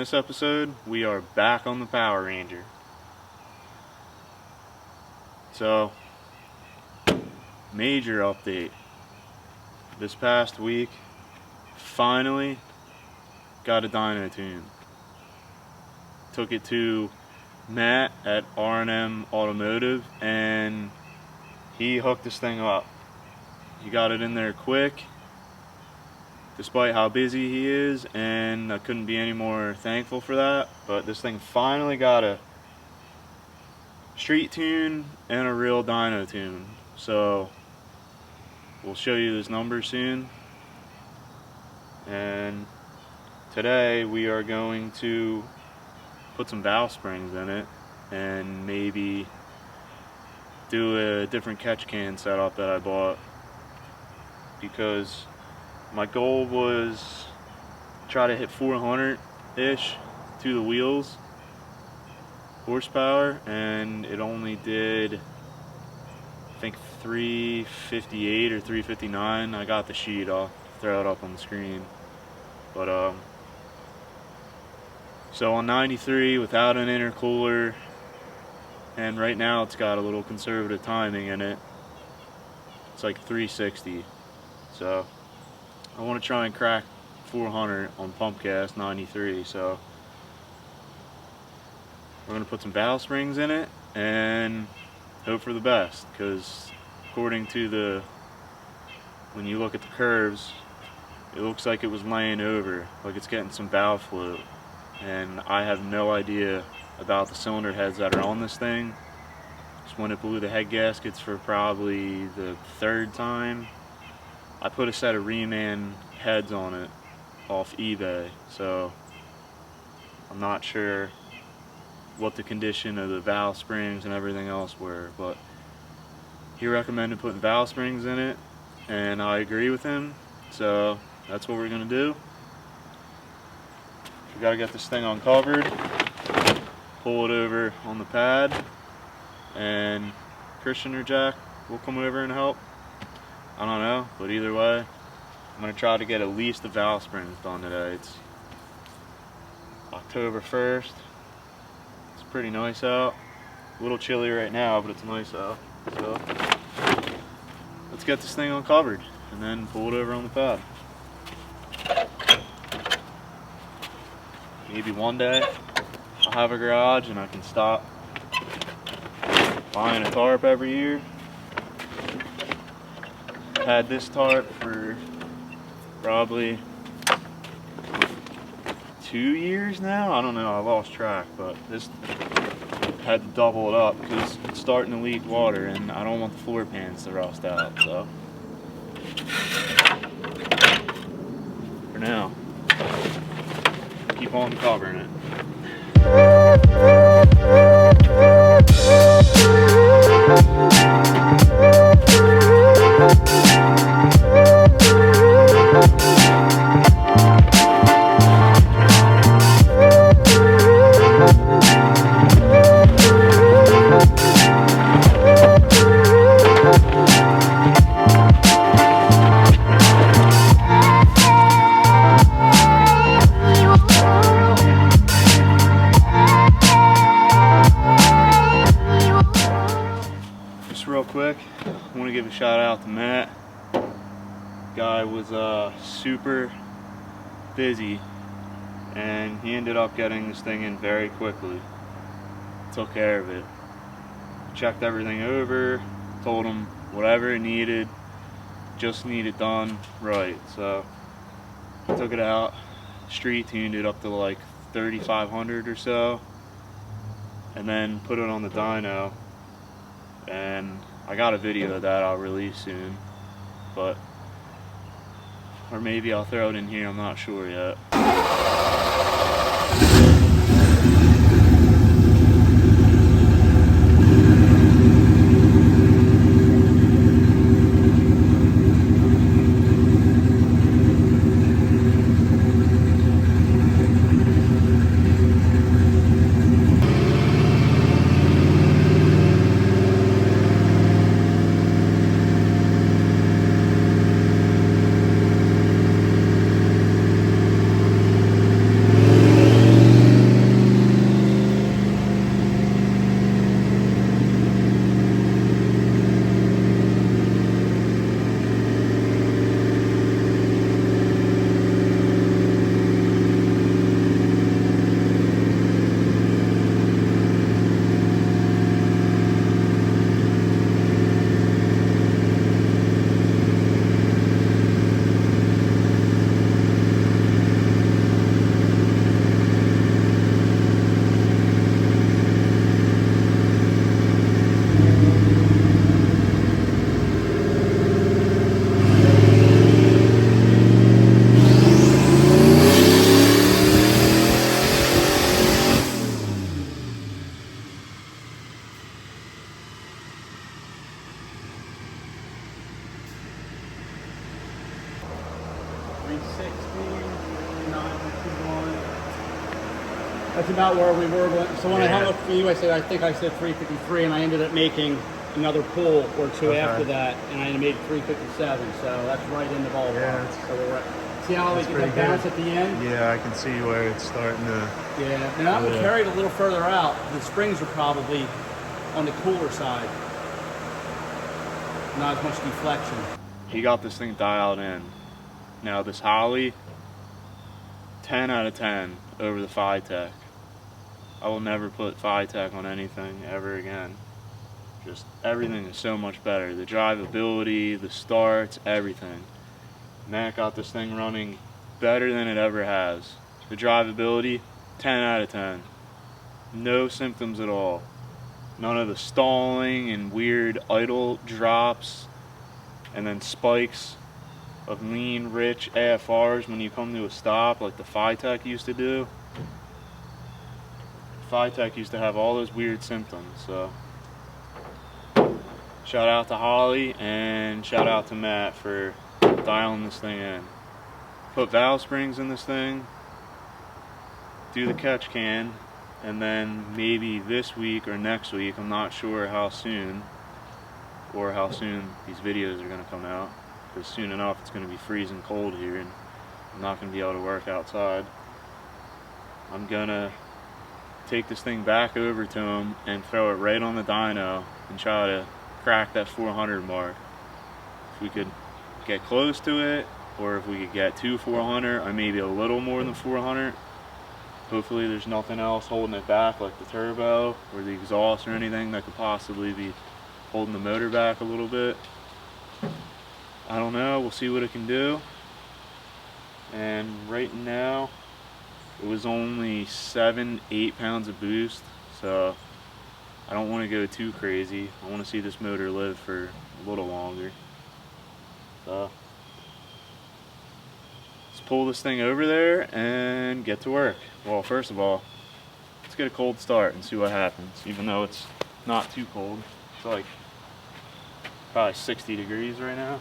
this episode, we are back on the Power Ranger. So, major update. This past week, finally got a dyno tune. Took it to Matt at R&M Automotive and he hooked this thing up. He got it in there quick, despite how busy he is, and I couldn't be any more thankful for that. But this thing finally got a street tune and a real dyno tune. So we'll show you this number soon. And today we are going to put some valve springs in it and maybe do a different catch can setup that I bought, because my goal was try to hit 400-ish to the wheels horsepower, and it only did, I think, 358 or 359. I got the sheet, I'll throw it up on the screen. But so on 93 without an intercooler, and right now it's got a little conservative timing in it, it's like 360. So I want to try and crack 400 on pump gas 93. So we're going to put some valve springs in it and hope for the best, because according to when you look at the curves, it looks like it was laying over, like it's getting some valve float, and I have no idea about the cylinder heads that are on this thing. Just when it blew the head gaskets for probably the third time. I put a set of Reman heads on it off eBay, so I'm not sure what the condition of the valve springs and everything else were, but he recommended putting valve springs in it, and I agree with him, so that's what we're going to do. We got to get this thing uncovered, pull it over on the pad, and Christian or Jack will come over and help. I don't know, but either way, I'm going to try to get at least the valve springs done today. It's October 1st. It's pretty nice out. A little chilly right now, but it's nice out. So let's get this thing uncovered and then pull it over on the pad. Maybe one day I'll have a garage and I can stop buying a tarp every year. Had this tarp for probably 2 years now. I don't know, I lost track, but this had to double it up because it's starting to leak water and I don't want the floor pans to rust out. So for now, keep on covering it. Real quick, I want to give a shout out to Matt. Guy was super busy and he ended up getting this thing in very quickly. Took care of it. Checked everything over, told him whatever it needed, just need it done right. So took it out, street tuned it up to like 3,500 or so, and then put it on the dyno. And I got a video of that I'll release soon, or maybe I'll throw it in here, I'm not sure yet. That's about where we were. So when I hung up for you, I think I said 353, and I ended up making another pull or two after that, and I made 357. So that's right in the ballpark. Yeah, so we're right. See how we get that bounce at the end? Yeah, I can see where it's starting to. Yeah, and I'm gonna carry it a little further out. The springs are probably on the cooler side. Not as much deflection. He got this thing dialed in. Now this Holley, 10 out of 10 over the FiTech. I will never put FiTech on anything ever again. Just everything is so much better. The drivability, the starts, everything. Matt got this thing running better than it ever has. The drivability, 10 out of 10. No symptoms at all. None of the stalling and weird idle drops and then spikes of lean, rich AFRs when you come to a stop like the FiTech used to do. FiTech used to have all those weird symptoms, so shout out to Holley and shout out to Matt for dialing this thing in. Put valve springs in this thing, do the catch can, and then maybe this week or next week, I'm not sure how soon these videos are going to come out, because soon enough it's going to be freezing cold here and I'm not going to be able to work outside. I'm going to take this thing back over to him and throw it right on the dyno and try to crack that 400 mark. If we could get close to it, or if we could get to 400 or maybe a little more than 400, hopefully there's nothing else holding it back like the turbo or the exhaust or anything that could possibly be holding the motor back a little bit. I don't know, we'll see what it can do. And right now it was only 7-8 pounds of boost, so I don't want to go too crazy. I want to see this motor live for a little longer. So let's pull this thing over there and get to work. Well, first of all, let's get a cold start and see what happens, even though it's not too cold. It's like probably 60 degrees right now.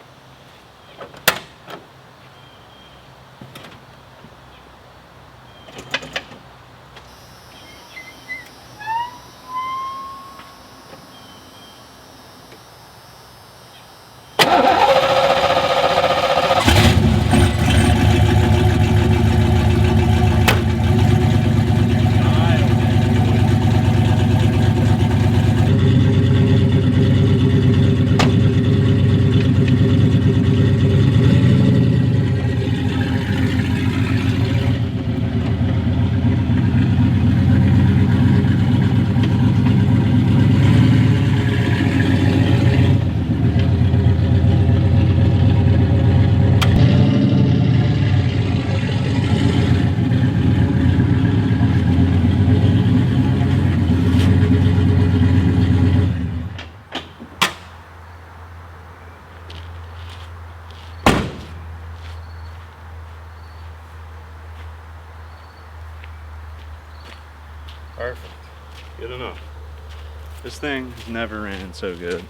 Perfect. Good enough. This thing has never ran so good.